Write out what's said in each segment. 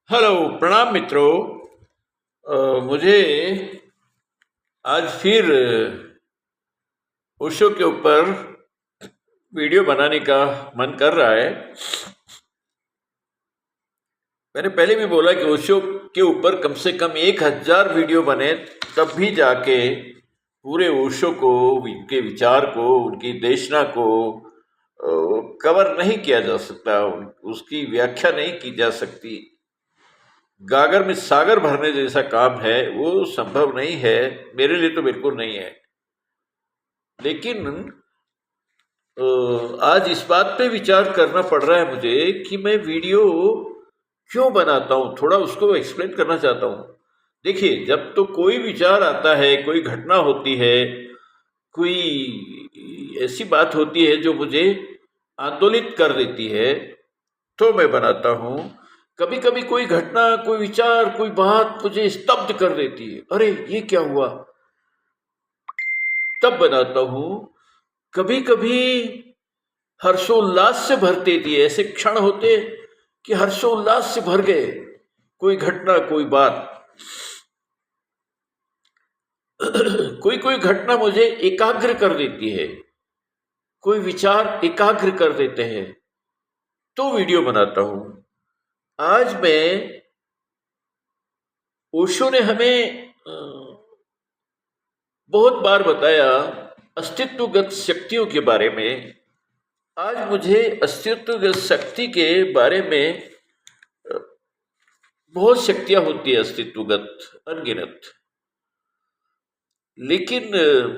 Hello, प्रणाम मित्रों। मुझे आज फिर ओशो के ऊपर वीडियो बनाने का मन कर रहा है। मैंने पहले भी बोला कि ओशो के ऊपर कम से कम 1000 वीडियो बने, तब भी जाके पूरे ओशो को, उनके विचार को, उनकी देशना को कवर नहीं किया जा सकता, उसकी व्याख्या नहीं की जा सकती। गागर में सागर भरने जैसा काम है, वो संभव नहीं है, मेरे लिए तो बिल्कुल नहीं है। लेकिन आज इस बात पे विचार करना पड़ रहा है मुझे कि मैं वीडियो क्यों बनाता हूँ, थोड़ा उसको एक्सप्लेन करना चाहता हूँ। देखिए, जब तो कोई विचार आता है, कोई घटना होती है, कोई ऐसी बात होती है जो मुझे आंदोलित कर देती है, तो मैं बनाता हूँ। कभी कभी कोई घटना, कोई विचार, कोई बात मुझे स्तब्ध कर देती है, अरे ये क्या हुआ, तब बनाता हूँ। कभी कभी हर्षोल्लास से भर देती है, ऐसे क्षण होते कि हर्षोल्लास से भर गए, कोई घटना, कोई बात। कोई कोई घटना मुझे एकाग्र कर देती है, कोई विचार एकाग्र कर देते हैं, तो वीडियो बनाता हूं। आज मैं, ओशो ने हमें बहुत बार बताया अस्तित्वगत शक्तियों के बारे में। आज मुझे अस्तित्वगत शक्ति के बारे में, बहुत शक्तियां होती है अस्तित्वगत, अनगिनत। लेकिन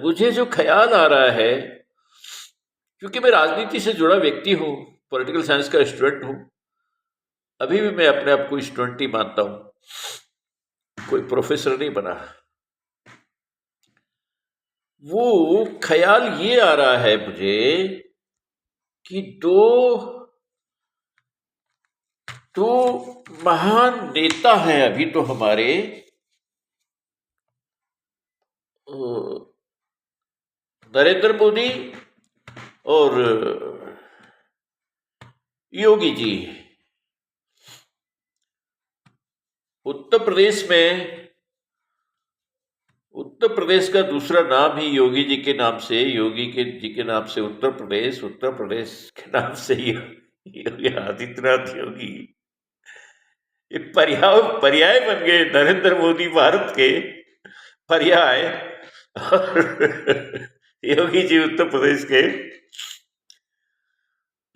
मुझे जो ख्याल आ रहा है, क्योंकि मैं राजनीति से जुड़ा व्यक्ति हूं, पॉलिटिकल साइंस का स्टूडेंट हूं, अभी भी मैं अपने आप को स्टूडेंट ही मानता हूं, कोई प्रोफेसर नहीं बना। वो ख्याल ये आ रहा है मुझे कि दो महान नेता हैं अभी तो हमारे, नरेंद्र मोदी और योगी जी। उत्तर प्रदेश में, उत्तर प्रदेश का दूसरा नाम ही योगी जी के नाम से, योगी के जी के नाम से उत्तर प्रदेश, उत्तर प्रदेश के नाम से योगी आदित्यनाथ योगी। ये पर्याय बन गए, नरेंद्र मोदी भारत के पर्याय और योगी जी उत्तर प्रदेश के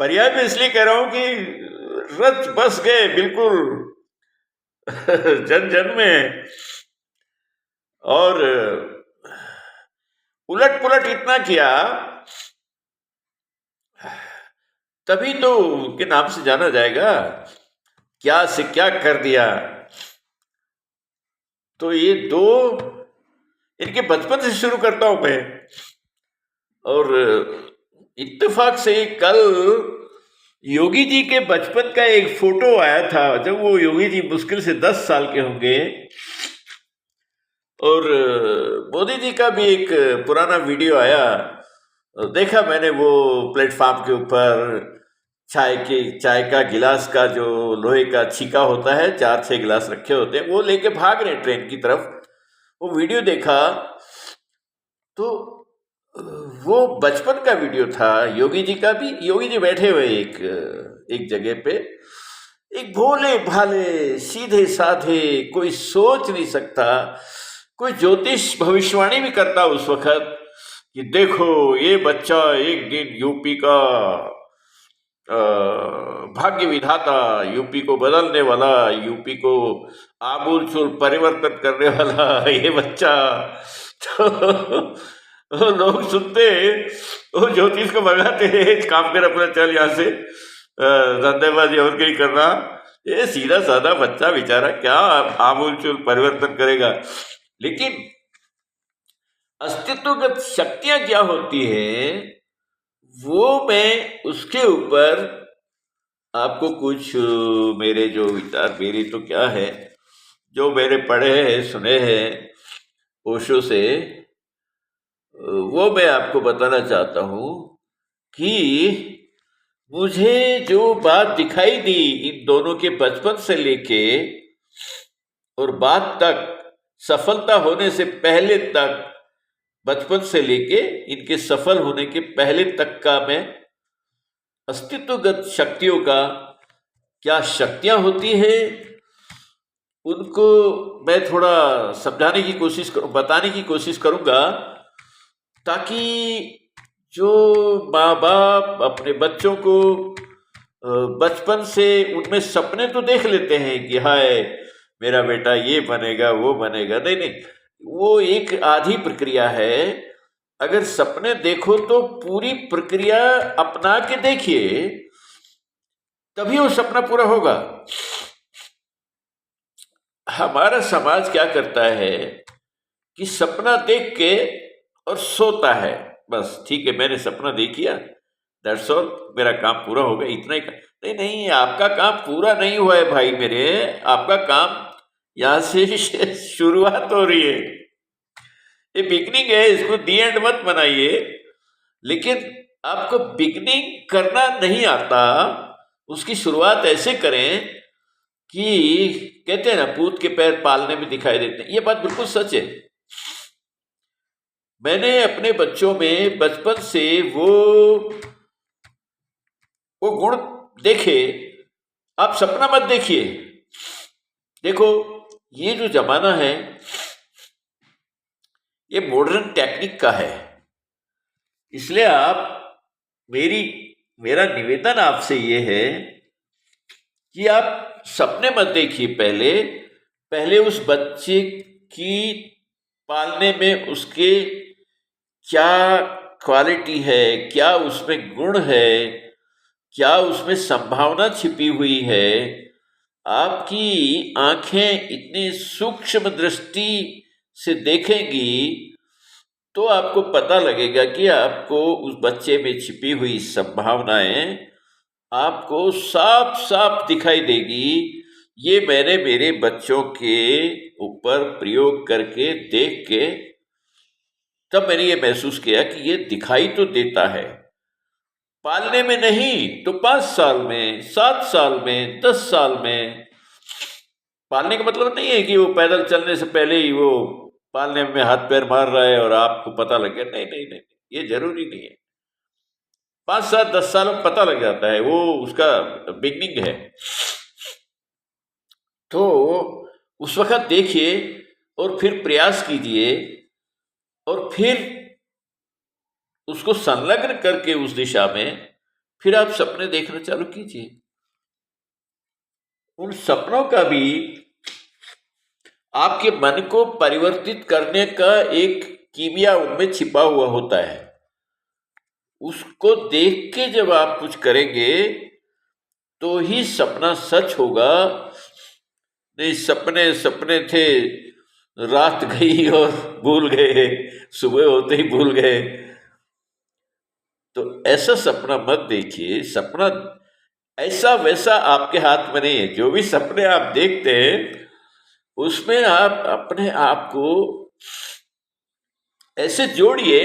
पर्याय। में इसलिए कह रहा हूं कि रच बस गए बिल्कुल जन जन में। और उलट पुलट इतना किया, तभी तो उनके नाम से जाना जाएगा, क्या से क्या कर दिया। तो ये दो, इनके बचपन से शुरू करता हूं मैं। और इत्तेफाक से कल योगी जी के बचपन का एक फोटो आया था, जब वो योगी जी मुश्किल से 10 साल के होंगे। और मोदी जी का भी एक पुराना वीडियो आया, देखा मैंने, वो प्लेटफॉर्म के ऊपर चाय का गिलास का जो लोहे का छीका होता है, 4-6 गिलास रखे होते हैं, वो लेके भाग रहे ट्रेन की तरफ। वो वीडियो देखा तो वो बचपन का वीडियो था योगी जी का भी। योगी जी बैठे हुए एक जगह पे, एक भोले भाले सीधे साधे, कोई सोच नहीं सकता, कोई ज्योतिष भविष्यवाणी भी करता उस वक्त कि देखो ये बच्चा एक दिन यूपी का भाग्य विधाता, यूपी को बदलने वाला, यूपी को आमूल चूल परिवर्तन करने वाला ये बच्चा। तो लोग सुनते, वो ज्योतिष को भगाते हैं, काम कर अपना, चल यहाँ से धंधेबाजी और कहीं करना। ये सीधा साधा बच्चा बेचारा क्या आमूल चूल परिवर्तन करेगा। लेकिन अस्तित्वगत शक्तियां क्या होती है, वो मैं उसके ऊपर आपको कुछ मेरे जो विचार, मेरी तो क्या है, जो मैंने पढ़े हैं, सुने हैं ओशो से, वो मैं आपको बताना चाहता हूं कि मुझे जो बात दिखाई दी इन दोनों के बचपन से लेके और बाद तक सफलता होने से पहले तक, बचपन से लेके इनके सफल होने के पहले तक का मैं अस्तित्वगत शक्तियों का क्या शक्तियां होती है उनको मैं थोड़ा समझाने की कोशिश बताने की कोशिश करूंगा, ताकि जो माँ बाप अपने बच्चों को बचपन से उनमें सपने तो देख लेते हैं कि हाय मेरा बेटा ये बनेगा वो बनेगा, नहीं नहीं, वो एक आधी प्रक्रिया है। अगर सपने देखो तो पूरी प्रक्रिया अपना के देखिए, तभी वो सपना पूरा होगा। हमारा समाज क्या करता है कि सपना देख के और सोता है, बस ठीक है मैंने सपना देख लिया, दैट्स ऑल, मेरा काम पूरा हो गया, इतना ही नहीं नहीं, आपका काम पूरा नहीं हुआ है भाई मेरे, आपका काम यहां से शुरुआत हो रही है, ये बिगनिंग है, इसको दी एंड मत बनाइए। लेकिन आपको बिगनिंग करना नहीं आता, उसकी शुरुआत ऐसे करें कि कहते हैं ना पूत के पैर पालने में दिखाई देते हैं, ये बात बिल्कुल सच है। मैंने अपने बच्चों में बचपन से वो गुण देखे। आप सपना मत देखिए, देखो ये जो जमाना है ये मॉडर्न टेक्निक का है, इसलिए आप मेरा निवेदन आपसे ये है कि आप सपने मत देखिए, पहले उस बच्चे की पालने में उसके क्या क्वालिटी है, क्या उसमें गुण है, क्या उसमें संभावना छिपी हुई है। आपकी आंखें इतनी सूक्ष्म दृष्टि से देखेंगी तो आपको पता लगेगा कि आपको उस बच्चे में छिपी हुई संभावनाएं आपको साफ साफ दिखाई देगी। ये मैंने मेरे बच्चों के ऊपर प्रयोग करके देख के तब मैंने ये महसूस किया कि ये दिखाई तो देता है, पालने में नहीं तो 5 साल में, 7 साल में, 10 साल में। पालने का मतलब नहीं है कि वो पैदल चलने से पहले ही वो पालने में हाथ पैर मार रहा है और आपको पता लग गया, नहीं नहीं नहीं, ये जरूरी नहीं है। 5 7 10 साल में पता लग जाता है, वो उसका बिगनिंग है। तो उस वक्त देखिए और फिर प्रयास कीजिए और फिर उसको संलग्न करके उस दिशा में फिर आप सपने देखना चालू कीजिए। उन सपनों का भी आपके मन को परिवर्तित करने का एक कीमिया उनमें छिपा हुआ होता है। उसको देख के जब आप कुछ करेंगे तो ही सपना सच होगा। नहीं सपने सपने थे, रात गई और भूल गए, सुबह होते ही भूल गए, तो ऐसा सपना मत देखिए। सपना ऐसा वैसा आपके हाथ में नहीं है। जो भी सपने आप देखते हैं उसमें आप अपने आप को ऐसे जोड़िए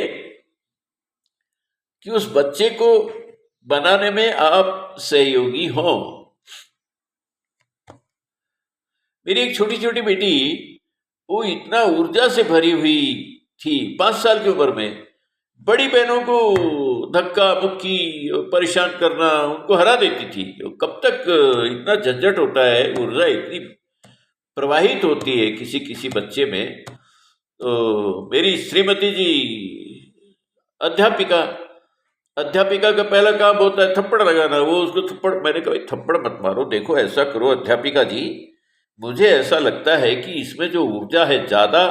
कि उस बच्चे को बनाने में आप सहयोगी हो। मेरी एक छोटी छोटी बेटी, वो इतना ऊर्जा से भरी हुई थी 5 साल की उम्र में, बड़ी बहनों को धक्का मुक्की परेशान करना, उनको हरा देती थी। कब तक इतना झंझट होता है, ऊर्जा इतनी प्रवाहित होती है किसी किसी बच्चे में। तो मेरी श्रीमती जी अध्यापिका, अध्यापिका का पहला काम होता है थप्पड़ लगाना। वो उसको थप्पड़, मैंने कहा भाई थप्पड़ मत मारो, देखो ऐसा करो अध्यापिका जी, मुझे ऐसा लगता है कि इसमें जो ऊर्जा है ज्यादा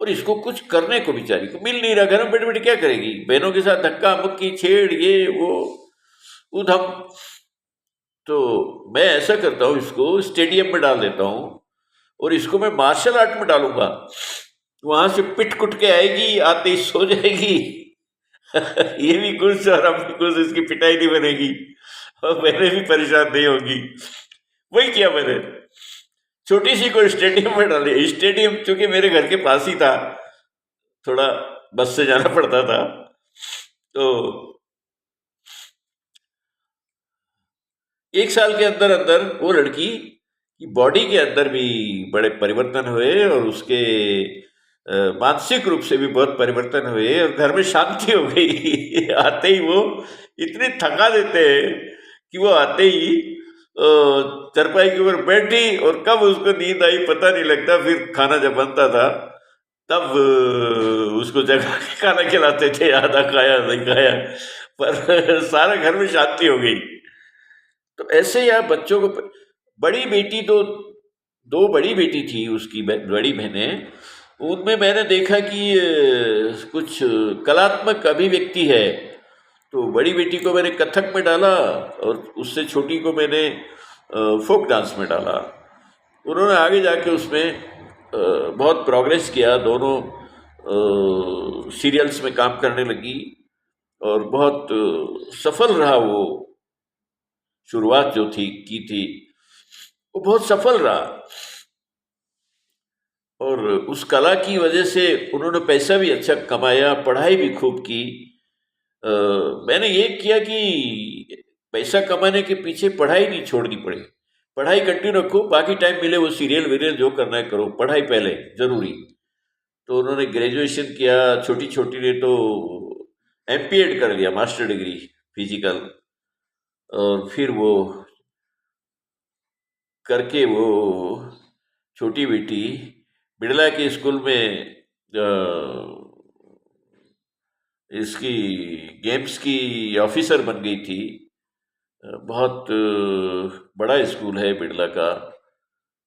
और इसको कुछ करने को बेचारी को मिल नहीं रहा, घर में बैठे बैठे क्या करेगी, बहनों के साथ धक्का मुक्की छेड़ ये वो उधम। तो मैं ऐसा करता हूँ, इसको स्टेडियम में डाल देता हूँ और इसको मैं मार्शल आर्ट में डालूंगा। वहां से पिट कुट के आएगी, आते ही सो जाएगी। ये भी खुश और हम भी खुश, इसकी पिटाई नहीं बनेगी और मैंने भी परेशान नहीं होगी। वही किया मैंने, छोटी सी कोई स्टेडियम में डाली। स्टेडियम चूंकि मेरे घर के पास ही था, थोड़ा बस से जाना पड़ता था, तो 1 साल के अंदर अंदर वो लड़की कि बॉडी के अंदर भी बड़े परिवर्तन हुए और उसके मानसिक रूप से भी बहुत परिवर्तन हुए और घर में शांति हो गई। आते ही वो इतनी थका देते हैं कि वो आते ही चारपाई के ऊपर बैठी और कब उसको नींद आई पता नहीं लगता। फिर खाना जब बनता था तब उसको जगा के खाना खिलाते थे, आधा खाया नहीं खाया, पर सारे घर में शांति हो गई। तो ऐसे ही आप बच्चों को बड़ी बेटी तो, दो बड़ी बेटी थी उसकी, बड़ी बहनें, उनमें मैंने देखा कि कुछ कलात्मक अभिव्यक्ति है। तो बड़ी बेटी को मैंने कथक में डाला और उससे छोटी को मैंने फोक डांस में डाला। उन्होंने आगे जाके उसमें बहुत प्रोग्रेस किया। दोनों सीरियल्स में काम करने लगी और बहुत सफल रहा। वो शुरुआत जो थी की थी वो बहुत सफल रहा और उस कला की वजह से उन्होंने पैसा भी अच्छा कमाया, पढ़ाई भी खूब की। मैंने ये किया कि पैसा कमाने के पीछे पढ़ाई नहीं छोड़नी पड़ी, पढ़ाई कंटिन्यू रखो, बाकी टाइम मिले वो सीरियल वीरियल जो करना है करो, पढ़ाई पहले जरूरी। तो उन्होंने ग्रेजुएशन किया, छोटी छोटी ने तो एमपीएड कर लिया, मास्टर डिग्री फिजिकल, और फिर वो करके वो छोटी बेटी बिड़ला के स्कूल में इसकी गेम्स की ऑफिसर बन गई थी। बहुत बड़ा स्कूल है बिड़ला का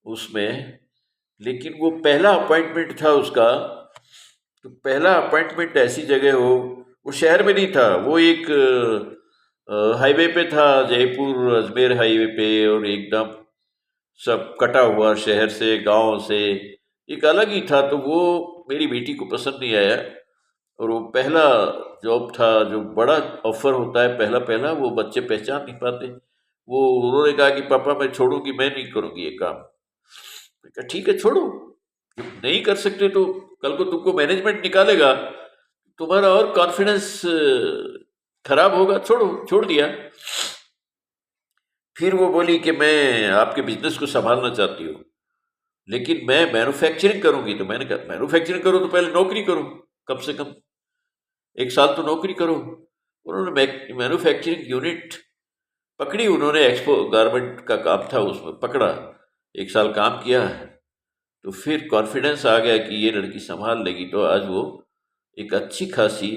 उसमें। लेकिन वो पहला अपॉइंटमेंट था उसका, तो पहला अपॉइंटमेंट ऐसी जगह हो, वो शहर में नहीं था, वो एक हाईवे पे था, जयपुर अजमेर हाईवे पे, और एकदम सब कटा हुआ शहर से गांव से, एक अलग ही था। तो वो मेरी बेटी को पसंद नहीं आया और वो पहला जॉब था, जो बड़ा ऑफर होता है पहला पहला, वो बच्चे पहचान नहीं पाते। वो उन्होंने कहा कि पापा मैं छोड़ूंगी, मैं नहीं करूंगी ये काम। मैं कहा ठीक है छोड़ो, जब नहीं कर सकते तो कल को तुमको मैनेजमेंट निकालेगा, तुम्हारा और कॉन्फिडेंस खराब होगा, छोड़ो, छोड़ दिया। फिर वो बोली कि मैं आपके बिजनेस को संभालना चाहती हूँ, लेकिन मैं मैन्युफैक्चरिंग करूंगी। तो मैंने कहा मैन्युफैक्चरिंग करो तो पहले नौकरी करो, कम से कम 1 साल तो नौकरी करो। उन्होंने मैन्युफैक्चरिंग यूनिट पकड़ी, उन्होंने एक्सपो गारमेंट का काम था उसमें पकड़ा, 1 साल काम किया, तो फिर कॉन्फिडेंस आ गया कि ये लड़की संभाल लेगी। तो आज वो एक अच्छी खासी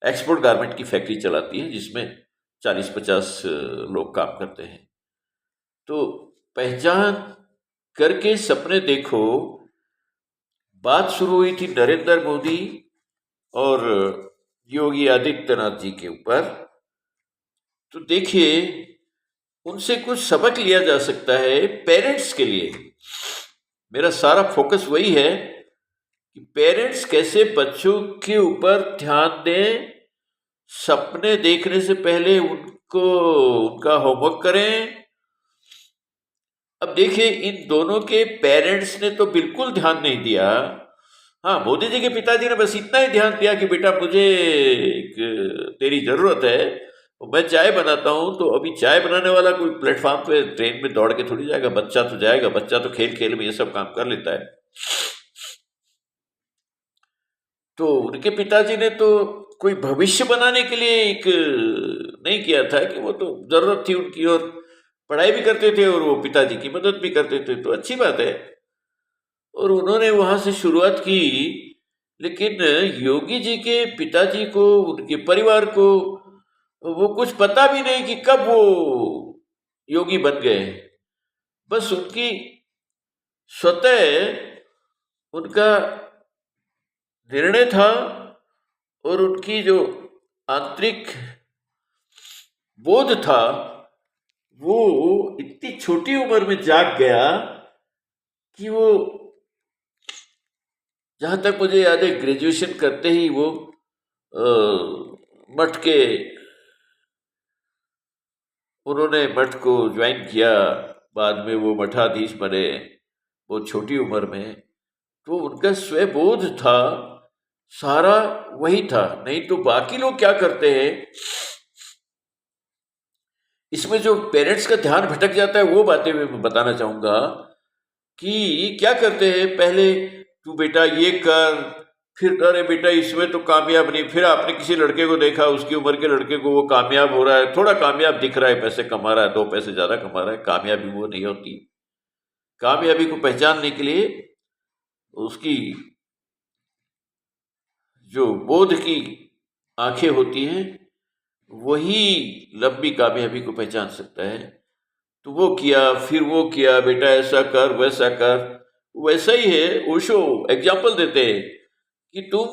एक्सपोर्ट गारमेंट की फैक्ट्री चलाती है, जिसमें 40-50 लोग काम करते हैं। तो पहचान करके सपने देखो, बात शुरू हुई थी नरेंद्र मोदी और योगी आदित्यनाथ जी के ऊपर। तो देखिए, उनसे कुछ सबक लिया जा सकता है पेरेंट्स के लिए। मेरा सारा फोकस वही है कि पेरेंट्स कैसे बच्चों के ऊपर ध्यान दें, सपने देखने से पहले उनको उनका होमवर्क करें। अब देखिए, इन दोनों के पेरेंट्स ने तो बिल्कुल ध्यान नहीं दिया। हाँ, मोदी जी के पिताजी ने बस इतना ही ध्यान दिया कि बेटा मुझे एक तेरी जरूरत है, तो मैं चाय बनाता हूँ। तो अभी चाय बनाने वाला कोई प्लेटफॉर्म पे ट्रेन में दौड़ के थोड़ी जाएगा, बच्चा तो जाएगा, बच्चा तो खेल खेल में ये सब काम कर लेता है। तो उनके पिताजी ने तो कोई भविष्य बनाने के लिए एक नहीं किया था, कि वो तो जरूरत थी उनकी और पढ़ाई भी करते थे और वो पिताजी की मदद भी करते थे, तो अच्छी बात है। और उन्होंने वहां से शुरुआत की। लेकिन योगी जी के पिताजी को, उनके परिवार को वो कुछ पता भी नहीं कि कब वो योगी बन गए। बस उनकी स्वतः उनका निर्णय था और उनकी जो आंतरिक बोध था वो इतनी छोटी उम्र में जाग गया कि वो, जहां तक मुझे याद है, ग्रेजुएशन करते ही वो मठ के, उन्होंने मठ को ज्वाइन किया, बाद में वो मठाधीश बने, वो छोटी उम्र में। तो उनका स्वबोध था सारा वही था। नहीं तो बाकी लोग क्या करते हैं, इसमें जो पेरेंट्स का ध्यान भटक जाता है वो बातें मैं बताना चाहूंगा कि क्या करते हैं पहले, तू बेटा ये कर, फिर अरे बेटा इसमें तो कामयाब नहीं, फिर आपने किसी लड़के को देखा, उसकी उम्र के लड़के को, वो कामयाब हो रहा है, थोड़ा कामयाब दिख रहा है, पैसे कमा रहा है, 2 पैसे ज्यादा कमा रहा है, कामयाबी वो नहीं होती। कामयाबी को पहचानने के लिए उसकी जो बोध की आंखें होती हैं वही लंबी कामयाबी को पहचान सकता है। तो वो किया, फिर वो किया, बेटा ऐसा कर वैसा कर। वैसा ही है, ओशो एग्जाम्पल देते हैं कि तुम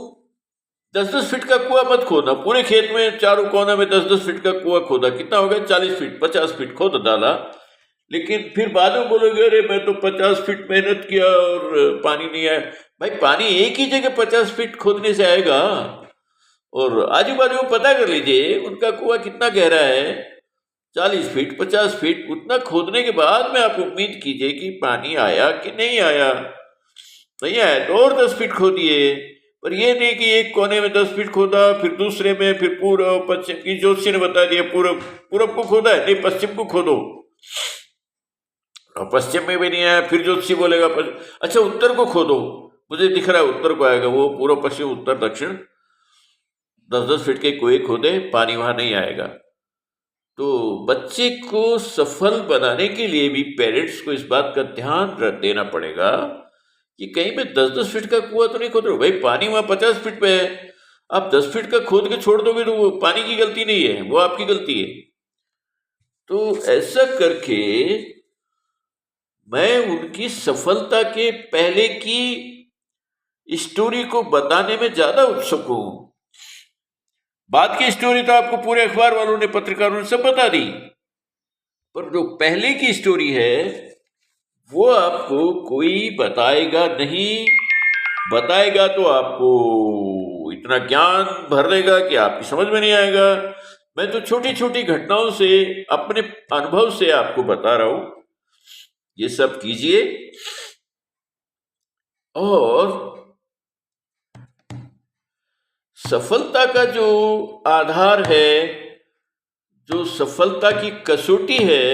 10-10 फीट का कुआं मत खोदना, पूरे खेत में चारों कोना में 10-10 फीट का कुआं खोदा, कितना हो गया, 40 फीट 50 फीट खोद डाला, लेकिन फिर बाद में बोलोगे अरे मैं तो 50 फीट मेहनत किया और पानी नहीं आया। भाई पानी एक ही जगह 50 फीट खोदने से आएगा, और आजू बाजू पता कर लीजिए उनका कुआं कितना गहरा है, 40 फीट 50 फीट, उतना खोदने के बाद में आप उम्मीद कीजिए कि पानी आया कि नहीं आया। नहीं आया तो और 10 फीट खोदिए, पर ये नहीं कि एक कोने में 10 फीट खोदा, फिर दूसरे में, फिर पूरब पश्चिम की ज्योतिषी ने बता दिया पूरब पूरब को खोदा है, नहीं पश्चिम को खोदो, और पश्चिम में भी नहीं आया, फिर ज्योतिषी बोलेगा अच्छा उत्तर को खोदो, मुझे दिख रहा है उत्तर को आएगा, वो पूर्व पश्चिम उत्तर दक्षिण 10-10 फीट के कुएं खोदे, पानी वहां नहीं आएगा। तो बच्चे को सफल बनाने के लिए भी पेरेंट्स को इस बात का ध्यान देना पड़ेगा कि कहीं पे 10-10 फीट का कुआं तो नहीं खोद रहे हो। भाई पानी वहां 50 फीट पे है, आप 10 फीट का खोद के छोड़ दोगे तो वो पानी की गलती नहीं है, वो आपकी गलती है। तो ऐसा करके मैं उनकी सफलता के पहले की स्टोरी को बताने में ज्यादा उत्सुक हूं। बाद की स्टोरी तो आपको पूरे अखबार वालों ने, पत्रकारों ने सब बता दी, पर जो पहले की स्टोरी है वो आपको कोई बताएगा नहीं। बताएगा तो आपको इतना ज्ञान भर देगा कि आपकी समझ में नहीं आएगा। मैं तो छोटी छोटी घटनाओं से, अपने अनुभव से आपको बता रहा हूं, ये सब कीजिए। और सफलता का जो आधार है, जो सफलता की कसौटी है,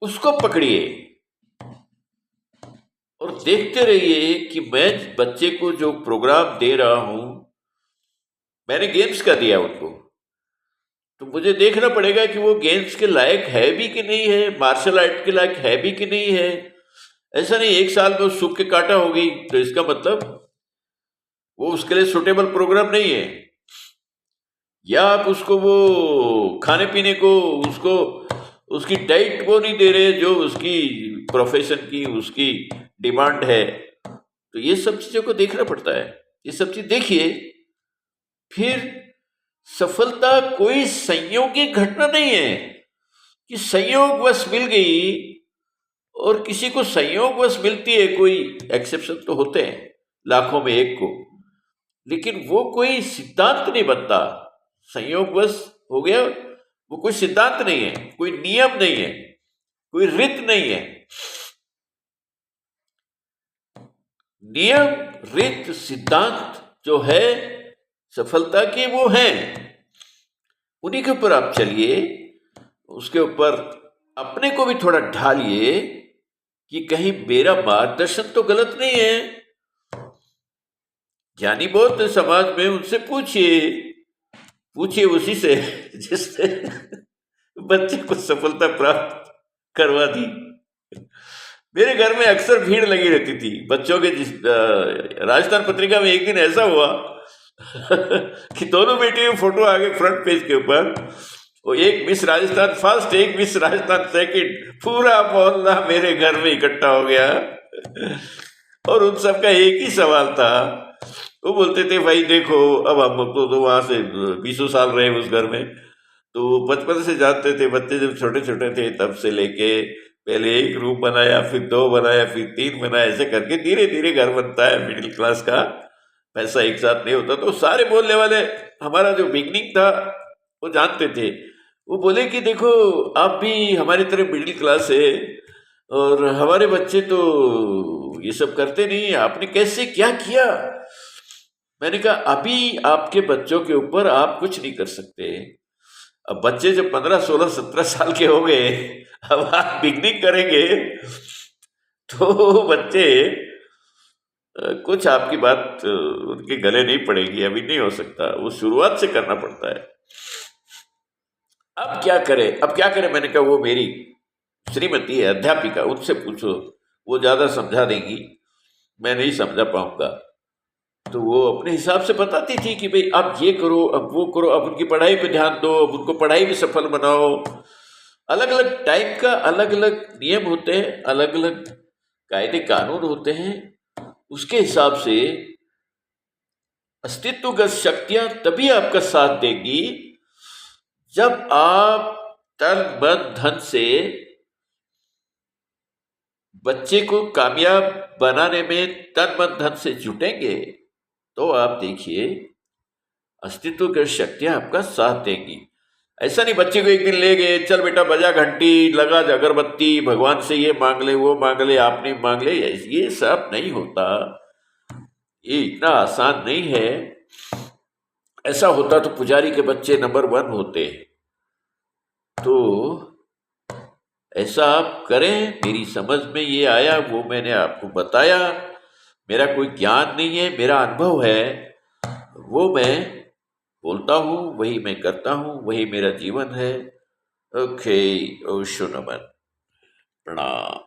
उसको पकड़िए और देखते रहिए कि मैं बच्चे को जो प्रोग्राम दे रहा हूं, मैंने गेम्स का दिया उनको, तो मुझे देखना पड़ेगा कि वो गेम्स के लायक है भी कि नहीं है, मार्शल आर्ट के लायक है भी कि नहीं है। ऐसा नहीं 1 साल में वो सूख के कांटा हो गई तो इसका मतलब वो उसके लिए सुटेबल प्रोग्राम नहीं है। या आप उसको वो खाने पीने को, उसको उसकी डाइट वो नहीं दे रहे जो उसकी प्रोफेशन की, उसकी डिमांड है। तो ये सब चीजों को देखना पड़ता है, ये सब चीज देखिए। फिर सफलता कोई संयोगी घटना नहीं है कि संयोगवश मिल गई, और किसी को संयोगवश मिलती है, कोई एक्सेप्शन तो होते हैं लाखों में एक को, लेकिन वो कोई सिद्धांत नहीं बनता। संयोगवश हो गया वो कोई सिद्धांत नहीं है, कोई नियम नहीं है, कोई रित नहीं है। नियम, रित, सिद्धांत जो है सफलता के, वो हैं, उन्हीं के ऊपर आप चलिए। उसके ऊपर अपने को भी थोड़ा ढालिए कि कहीं मेरा मार्गदर्शन तो गलत नहीं है। ज्ञानी बहुत समाज में, उनसे पूछिए उसी से जिसने बच्चे को सफलता प्राप्त करवा दी। मेरे घर में अक्सर भीड़ लगी रहती थी बच्चों के। राजस्थान पत्रिका में एक दिन ऐसा हुआ कि दोनों बेटियों की फोटो आ गई फ्रंट पेज के ऊपर, वो एक मिस राजस्थान फर्स्ट, एक मिस राजस्थान सेकंड, पूरा मोहल्ला मेरे घर में इकट्ठा हो गया। और उन सबका एक ही सवाल था, वो बोलते थे भाई देखो, अब हम तो वहां से 20 साल रहे उस घर में, तो बचपन से जानते थे, बच्चे जब छोटे छोटे थे तब से लेके पहले एक रूम बनाया, फिर 2 बनाया, फिर 3 बनाया, ऐसे करके धीरे धीरे घर बनता है मिडिल क्लास का। पैसा एक साथ नहीं होता। तो सारे बोलने वाले, हमारा जो बिगनिंग था वो जानते थे। वो बोले कि देखो आप भी हमारी तरह मिडिल क्लास है, और हमारे बच्चे तो ये सब करते नहीं, आपने कैसे क्या किया। मैंने कहा अभी आपके बच्चों के ऊपर आप कुछ नहीं कर सकते, अब बच्चे जब 15, 16, 17 साल के हो गए, अब आप पिकनिक करेंगे तो बच्चे कुछ आपकी बात उनके गले नहीं पड़ेगी, अभी नहीं हो सकता, वो शुरुआत से करना पड़ता है। अब क्या करें, मैंने कहा वो मेरी श्रीमती है, अध्यापिका, उनसे पूछो, वो ज्यादा समझा देंगी, मैं नहीं समझा पाऊंगा। तो वो अपने हिसाब से बताती थी कि भाई अब ये करो, अब वो करो, अब उनकी पढ़ाई पे ध्यान दो, अब उनको पढ़ाई में सफल बनाओ। अलग अलग टाइप का अलग अलग नियम होते हैं, अलग अलग कायदे कानून होते हैं। उसके हिसाब से अस्तित्वगत शक्तियां तभी आपका साथ देंगी जब आप तन मन धन से बच्चे को कामयाब बनाने में तन मन धन से जुटेंगे, तो आप देखिए अस्तित्वगत शक्तियां आपका साथ देंगी। ऐसा नहीं बच्चे को एक दिन ले गए, चल बेटा बजा घंटी, लगा अगरबत्ती, भगवान से ये मांग ले, वो मांग ले, आपने मांग ले, ये सब नहीं होता, ये इतना आसान नहीं है। ऐसा होता तो पुजारी के बच्चे नंबर 1 होते। तो ऐसा आप करें, मेरी समझ में ये आया, वो मैंने आपको बताया। मेरा कोई ज्ञान नहीं है, मेरा अनुभव है, वो मैं बोलता हूँ, वही मैं करता हूँ, वही मेरा जीवन है। ओके, ओशो नमन, प्रणाम।